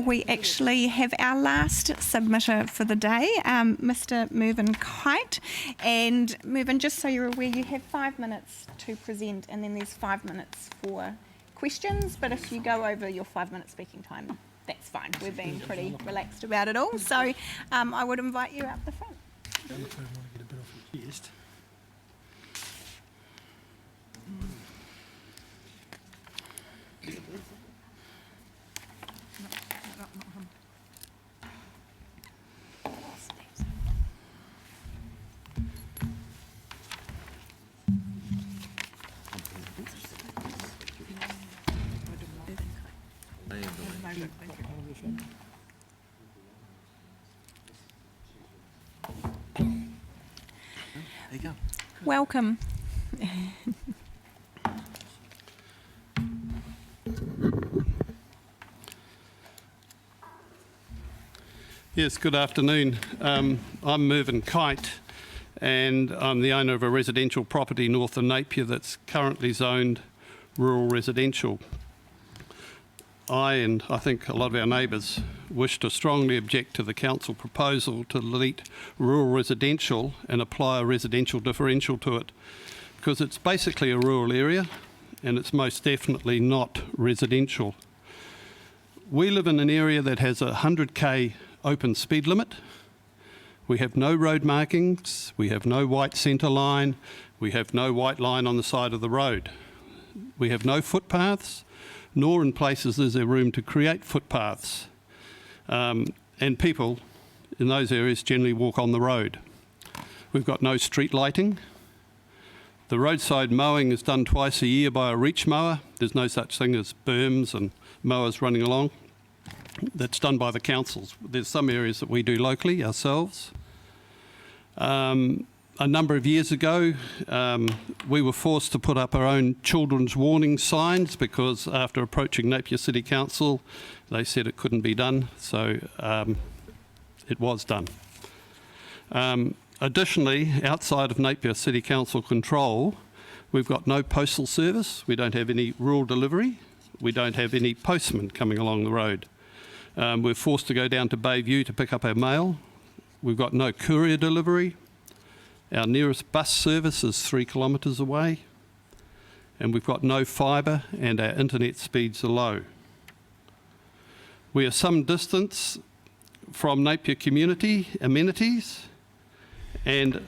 we actually have our last submitter for the day, Mr. Mervyn Kite. And Mervyn, just so you're aware, you have 5 minutes to present, and then there's 5 minutes for questions. But if you go over your 5-minute speaking time, that's fine. We're being pretty relaxed about it all. So I would invite you out the front. I want to get a bit off your chest. There you go. Welcome. Yes, good afternoon. I'm Mervyn Kite, and I'm the owner of a residential property north of Napier that's currently zoned rural residential. I think a lot of our neighbours wish to strongly object to the council proposal to delete rural residential and apply a residential differential to it, because it's basically a rural area and it's most definitely not residential. We live in an area that has a 100k open speed limit. We have no road markings, we have no white centre line, we have no white line on the side of the road. We have no footpaths, nor in places is there room to create footpaths. And people in those areas generally walk on the road. We've got no street lighting. The roadside mowing is done twice a year by a reach mower. There's no such thing as berms and mowers running along. That's done by the councils. There's some areas that we do locally ourselves. A number of years ago, we were forced to put up our own children's warning signs because after approaching Napier City Council, they said it couldn't be done, so it was done. Additionally, outside of Napier City Council control, we've got no postal service, we don't have any rural delivery, we don't have any postmen coming along the road. We're forced to go down to Bayview to pick up our mail. We've got no courier delivery. Our nearest bus service is 3 kilometres away, and we've got no fibre and our internet speeds are low. We are some distance from Napier community amenities and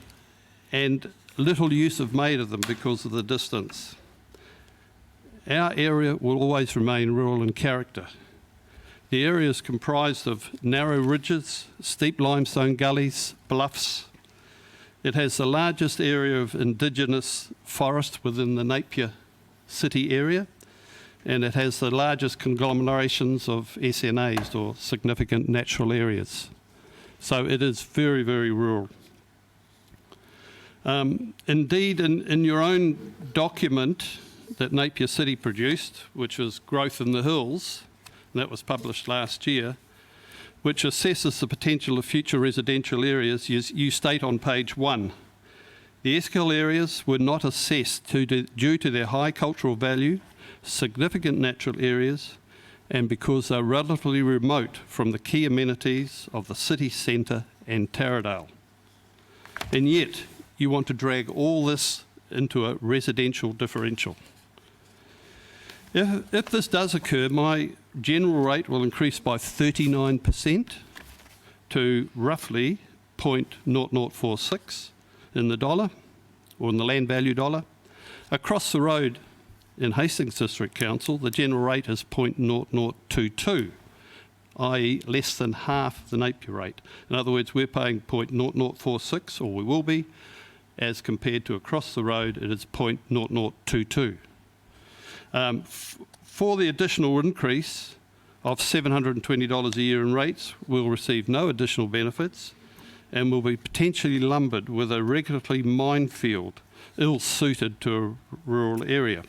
little use is made of them because of the distance. Our area will always remain rural in character. The area is comprised of narrow ridges, steep limestone gullies, bluffs. It has the largest area of indigenous forest within the Napier city area, and it has the largest conglomerations of SNAs, or significant natural areas. So it is very, very rural. Indeed, in your own document that Napier City produced, which was Growth in the Hills, and that was published last year, which assesses the potential of future residential areas, you state on page 1, the Eskill areas were not assessed due to their high cultural value, significant natural areas, and because they're relatively remote from the key amenities of the city centre and Taradale. And yet, you want to drag all this into a residential differential. If this does occur, my general rate will increase by 39% to roughly 0.0046 in the dollar, or in the land value dollar. Across the road in Hastings District Council, the general rate is 0.0022, i.e. less than half the Napier rate. In other words, we're paying 0.0046, or we will be, as compared to across the road, it is 0.0022. For the additional increase of $720 a year in rates, we'll receive no additional benefits and will be potentially lumbered with a regulatory minefield ill-suited to a rural area.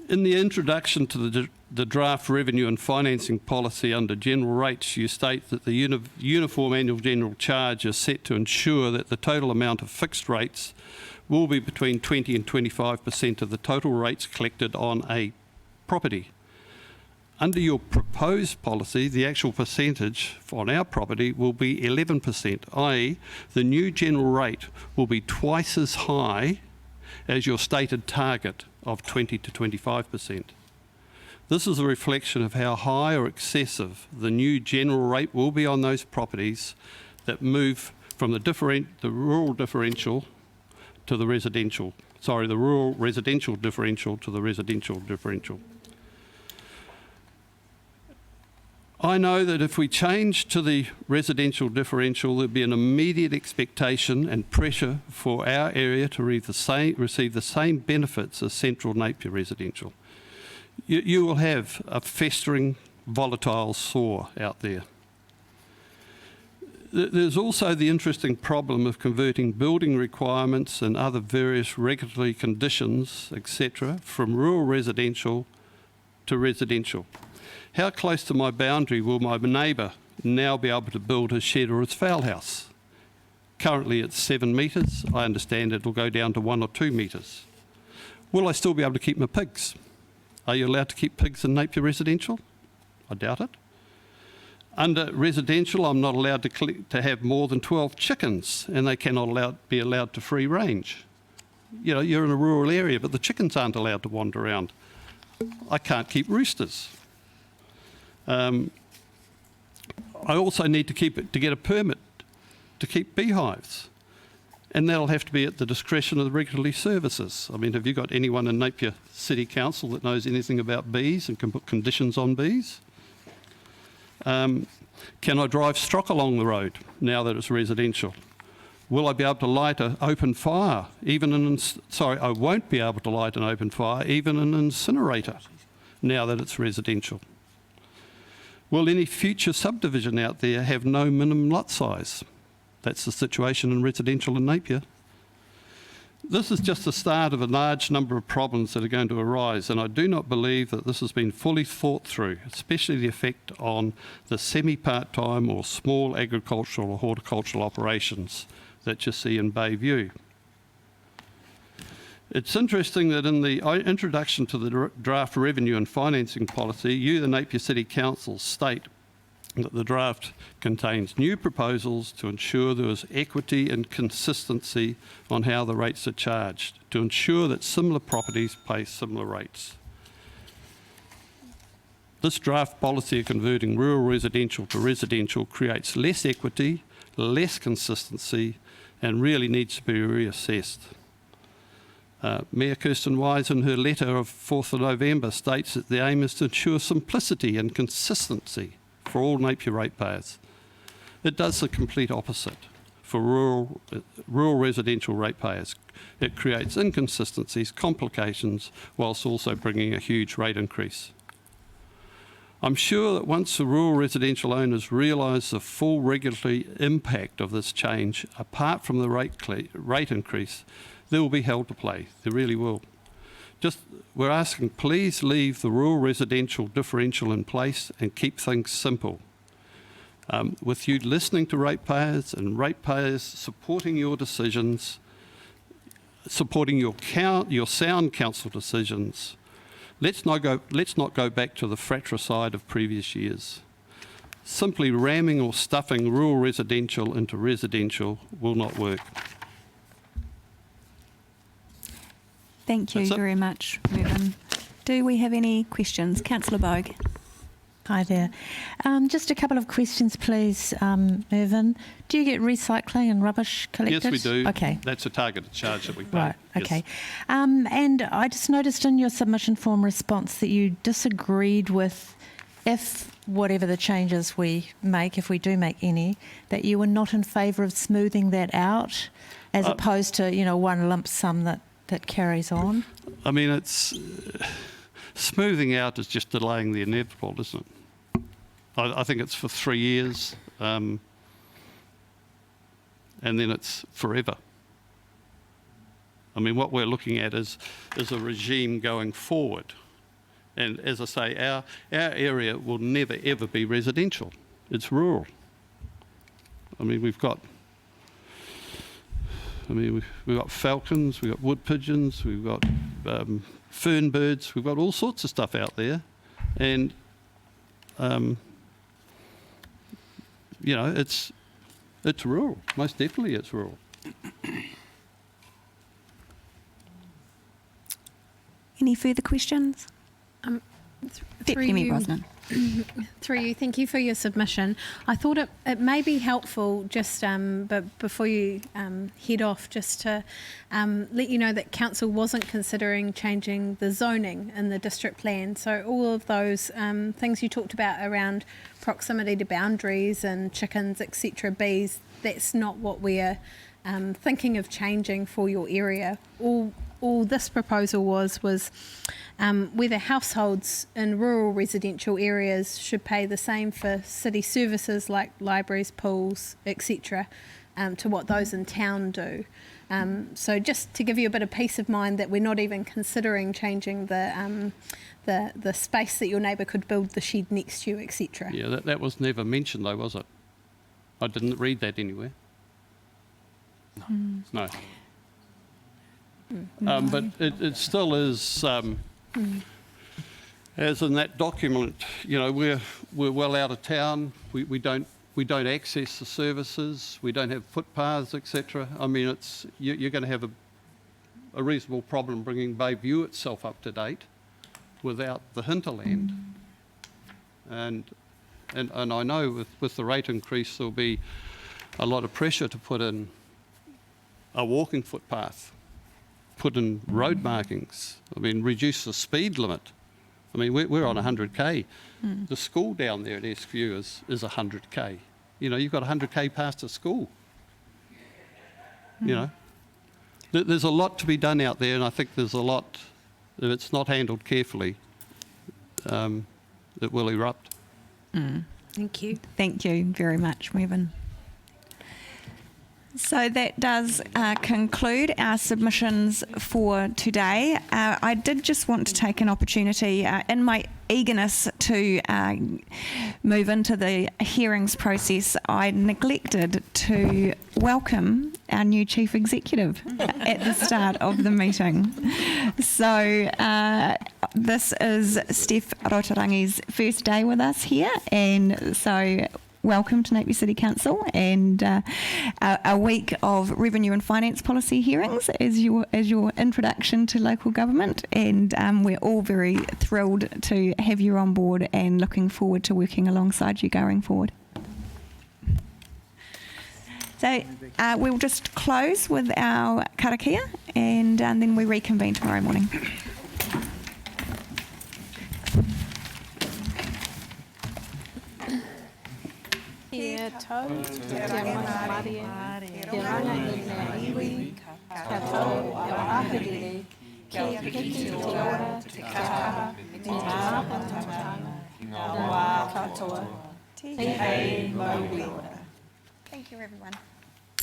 In the introduction to the draft revenue and financing policy under general rates, you state that the uniform annual general charge is set to ensure that the total amount of fixed rates will be between 20 and 25% of the total rates collected on a property. Under your proposed policy, the actual percentage on our property will be 11%, i.e. the new general rate will be twice as high as your stated target of 20 to 25%. This is a reflection of how high or excessive the new general rate will be on those properties that move from the rural differential to the residential. Sorry, the rural residential differential to the residential differential. I know that if we change to the residential differential, there'll be an immediate expectation and pressure for our area to receive the same benefits as Central Napier residential. You will have a festering, volatile sore out there. There's also the interesting problem of converting building requirements and other various regulatory conditions, etc., from rural residential to residential. How close to my boundary will my neighbour now be able to build his shed or his fowl house? Currently it's 7 metres. I understand it will go down to 1 or 2 metres. Will I still be able to keep my pigs? Are you allowed to keep pigs in Napier residential? I doubt it. Under residential, I'm not allowed to have more than 12 chickens, and they cannot be allowed to free range. You know, you're in a rural area, but the chickens aren't allowed to wander around. I can't keep roosters. I also need to get a permit to keep beehives, and that'll have to be at the discretion of the regulatory services. I mean, have you got anyone in Napier City Council that knows anything about bees and can put conditions on bees? Can I drive stock along the road now that it's residential? Will I be able to light an open fire? I won't be able to light an open fire, even an incinerator, now that it's residential. Will any future subdivision out there have no minimum lot size? That's the situation in residential in Napier. This is just the start of a large number of problems that are going to arise, and I do not believe that this has been fully thought through, especially the effect on the semi-part-time or small agricultural or horticultural operations that you see in Bayview. It's interesting that in the introduction to the draft revenue and financing policy, you, the Napier City Council, state that the draft contains new proposals to ensure there is equity and consistency on how the rates are charged, to ensure that similar properties pay similar rates. This draft policy of converting rural residential to residential creates less equity, less consistency, and really needs to be reassessed. Mayor Kirsten Wise, in her letter of 4th of November, states that the aim is to ensure simplicity and consistency for all Napier ratepayers. It does the complete opposite for rural residential ratepayers. It creates inconsistencies, complications, whilst also bringing a huge rate increase. I'm sure that once the rural residential owners realise the full regulatory impact of this change, apart from the rate increase, there will be hell to play. There really will. We're asking, please leave the rural residential differential in place and keep things simple. With you listening to ratepayers and ratepayers supporting your decisions, supporting your sound council decisions, let's not go back to the fratricide of previous years. Simply ramming or stuffing rural residential into residential will not work. Thank you very much, Mervyn. Do we have any questions? Councillor Bogue. Hi there. Just a couple of questions, please, Mervyn. Do you get recycling and rubbish collected? Yes, we do. Okay. That's a targeted charge that we pay. Right, okay. Yes. And I just noticed in your submission form response that you disagreed with, if whatever the changes we make, if we do make any, that you were not in favour of smoothing that out as opposed to, one lump sum that carries on. I mean, it's smoothing out is just delaying the inevitable, isn't it? I think it's for 3 years, and then it's forever. I mean, what we're looking at is a regime going forward. And as I say, our area will never, ever be residential. It's rural. I mean, we've got I mean, we've got falcons, we've got wood pigeons, we've got fern birds, we've got all sorts of stuff out there. And, you know, it's rural. Most definitely it's rural. Any further questions? Deputy Mayor Brosnan. Through you, thank you for your submission. I thought it may be helpful just, but before you head off, just to let you know that council wasn't considering changing the zoning in the district plan. So all of those things you talked about around proximity to boundaries and chickens, etc., bees, that's not what we're thinking of changing for your area. All this proposal was whether households in rural residential areas should pay the same for city services like libraries, pools, etc., to what those in town do. So just to give you a bit of peace of mind that we're not even considering changing the space that your neighbour could build the shed next to you, etc. Yeah, that was never mentioned though, was it? I didn't read that anywhere. No. But it still is, as in that document, you know, we're well out of town. We don't access the services. We don't have footpaths, etc. I mean, you're going to have a reasonable problem bringing Bayview itself up to date without the hinterland. And I know with the rate increase there'll be a lot of pressure to put in a walking footpath, put in road markings. I mean, reduce the speed limit. I mean, we're on 100k. The school down there at SQ is 100k. You know, you've got 100k past a school. You know, there's a lot to be done out there, and I think there's a lot, if it's not handled carefully, it will erupt. Thank you. Thank you very much, Mervyn. So that does conclude our submissions for today. I did just want to take an opportunity in my eagerness to move into the hearings process. I neglected to welcome our new Chief Executive at the start of the meeting. So this is Steph Rotarangi's first day with us here, and so welcome to Napier City Council, and a week of revenue and finance policy hearings as your introduction to local government, and we're all very thrilled to have you on board and looking forward to working alongside you going forward. So we'll just close with our karakia, and then we reconvene tomorrow morning. Kia tau, te mana maria, te ranga i ngā iwi, ka tau a ahirere, kia piki te ora, te kaha, te māpatanga, ngā wā katoa, te hei mau wiora. Thank you, everyone.